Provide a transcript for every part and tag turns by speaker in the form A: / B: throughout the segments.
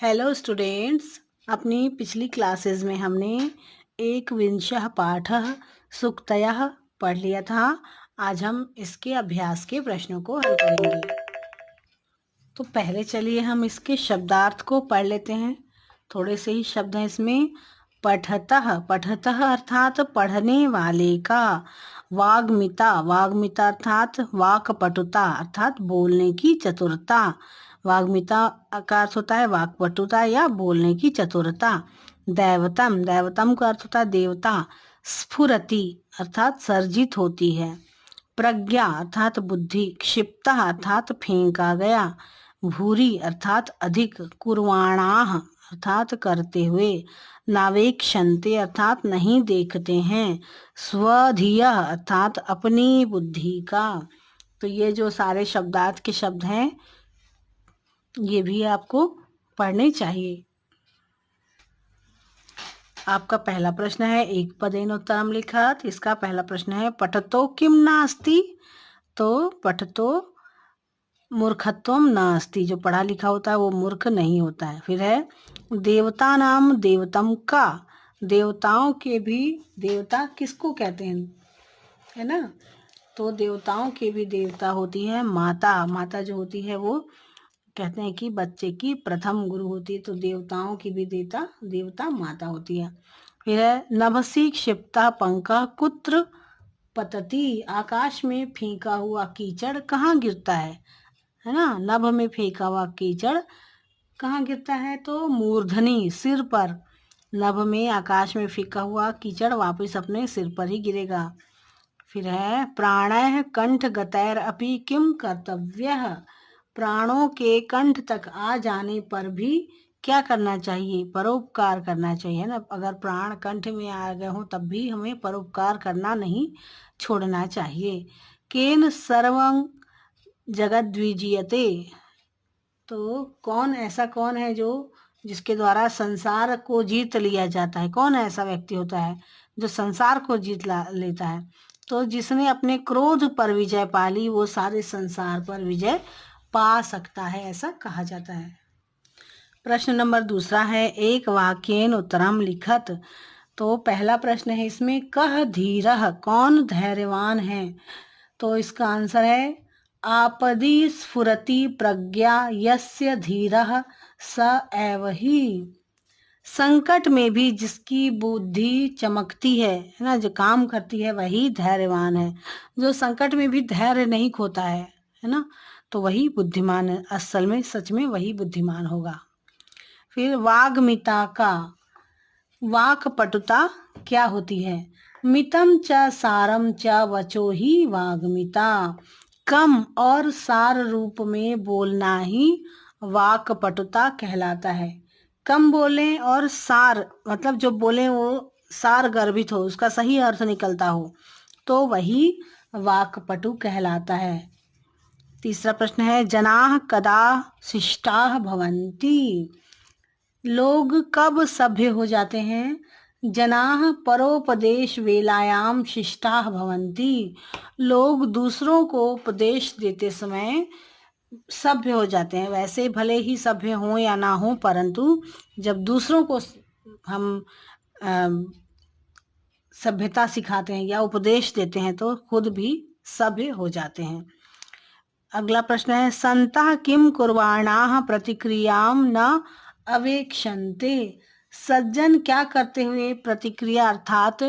A: Hello students. अपनी पिछली classes में हमने एकविंशः पाठः सूक्तयः पढ़ लिया था। आज हम इसके अभ्यास के प्रश्नों को हल करेंगे। तो पहले चलिए हम इसके शब्दार्थ को पढ़ लेते हैं। थोड़े से ही शब्द हैं इसमें। पठतः, पठतः अर्थात पढ़ने वाले का। वाग्मिता, वाग्मिता अर्थात वाक्पटुता अर्थात बोलने की चतुरता। वाग्मिता का अर्थ होता है वाक्पटुता या बोलने की चतुरता। दैवतम, दैवतम का अर्थ होता है देवता। स्फुरति अर्थात सर्जित होती है। प्रज्ञा अर्थात बुद्धि। क्षिप्ता अर्थात फेंका गया। भूरी अर्थात अधिक। कुर्वाणाः अर्थात करते हुए। नावेक्षन्ते अर्थात नहीं देखते हैं। स्वधियः अर्थात अपनी बुद्धि का। तो ये जो सारे शब्दार्थ के शब्द हैं ये भी आपको पढ़ने चाहिए। आपका पहला प्रश्न है एक पदेन उत्तरम लिखत। इसका पहला प्रश्न है पठतो किम नास्ति। तो पठतो मूर्खत्वम नास्ति, जो पढ़ा लिखा होता है वो मूर्ख नहीं होता है। फिर है देवता नाम देवतम का। देवताओं के भी देवता किसको कहते हैं, है ना। तो देवताओं के भी देवता होती है माता। माता जो होती है वो कहते हैं कि बच्चे की प्रथम गुरु होती है। तो देवताओं की भी देवता माता होती है। फिर है नभसी क्षिप्ता पंका कुत्र पतति। आकाश में फेंका हुआ कीचड़ कहाँ गिरता है ना। नभ में फेंका हुआ कीचड़ कहाँ गिरता है, तो मूर्धनी सिर पर। नभ में आकाश में फेंका हुआ कीचड़ वापस अपने सिर पर ही गिरेगा। फिर है प्राणः कंठ गतैर अपि किम कर्तव्यः। प्राणों के कंठ तक आ जाने पर भी क्या करना चाहिए, परोपकार करना चाहिए ना। अगर प्राण कंठ में आ गए हों तब भी हमें परोपकार करना नहीं छोड़ना चाहिए। केन सर्वं जगद्विजीयते। तो कौन है जो जिसके द्वारा संसार को जीत लिया जाता है। कौन ऐसा व्यक्ति होता है जो संसार को जीत लेता है। तो जिसने अपने क्रोध पर विजय पा ली वो सारे संसार पर विजय पा सकता है, ऐसा कहा जाता है। प्रश्न नंबर दूसरा है एक वाक्येन उत्तरम लिखत। तो पहला प्रश्न है इसमें कह धीरः, कौन धैर्यवान है। तो इसका आंसर है आपदि स्फुरति प्रज्ञा यस्य धीरः स एव ही। संकट में भी जिसकी बुद्धि चमकती है ना, जो काम करती है वही धैर्यवान है। जो संकट में भी धैर्य नहीं खोता है ना, तो वही बुद्धिमान है। असल में सच में वही बुद्धिमान होगा। फिर वाग्मिता का वाक्पटुता क्या होती है। मितम च सारम च वचो ही वाग्मिता। कम और सार रूप में बोलना ही वाक्पटुता कहलाता है। कम बोलें और सार मतलब जो बोले वो सार गर्भित हो, उसका सही अर्थ निकलता हो, तो वही वाक्पटु कहलाता है। तीसरा प्रश्न है जनाः कदा शिष्टाः भवन्ति। लोग कब सभ्य हो जाते हैं। जनाः परोपदेश वेलायाम शिष्टाः भवन्ति। लोग दूसरों को उपदेश देते समय सभ्य हो जाते हैं। वैसे भले ही सभ्य हों या ना हो, परंतु जब दूसरों को हम सभ्यता सिखाते हैं या उपदेश देते हैं तो खुद भी सभ्य हो जाते हैं। अगला प्रश्न है संतः किम कुर्वाणाः प्रतिक्रियाम न अवेक्षन्ते। सज्जन क्या करते हुए प्रतिक्रिया अर्थात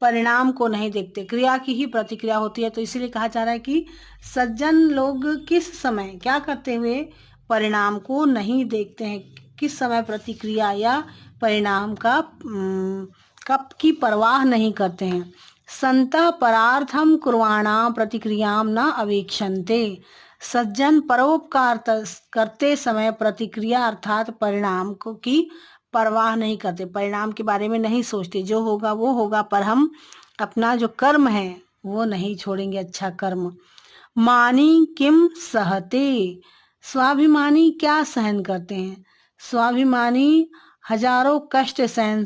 A: परिणाम को नहीं देखते। क्रिया की ही प्रतिक्रिया होती है, तो इसीलिए कहा जा रहा है कि सज्जन लोग किस समय क्या करते हुए परिणाम को नहीं देखते हैं। किस समय प्रतिक्रिया या परिणाम का कब की परवाह नहीं करते हैं। संतः परार्थम कुर्वाणां प्रतिक्रियां न अवेक्षन्ते। सज्जन परोपकार करते समय प्रतिक्रिया अर्थात परिणाम को की परवाह नहीं करते। परिणाम के बारे में नहीं सोचते, जो होगा वो होगा, पर हम अपना जो कर्म है वो नहीं छोड़ेंगे, अच्छा कर्म। मानी किम सहते। स्वाभिमानी क्या सहन करते हैं। स्वाभिमानी हजारों कष्ट सहन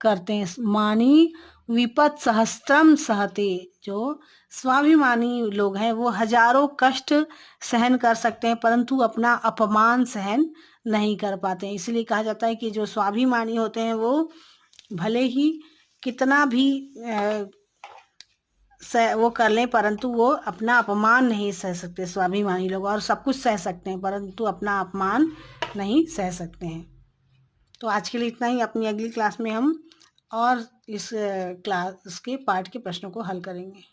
A: करते हैं। मानी विपद सहस्त्रम सहते। जो स्वाभिमानी लोग हैं वो हजारों कष्ट सहन कर सकते हैं, परंतु अपना अपमान सहन नहीं कर पाते हैं। इसलिए कहा जाता है कि जो स्वाभिमानी होते हैं वो भले ही कितना भी वो कर लें, परंतु वो अपना अपमान नहीं सह सकते। स्वाभिमानी लोग और सब कुछ सह सकते हैं, परंतु अपना अपमान नहीं सह सकते हैं। तो आज के लिए इतना ही। अपनी अगली क्लास में हम और इस क्लास के पाठ के प्रश्नों को हल करेंगे।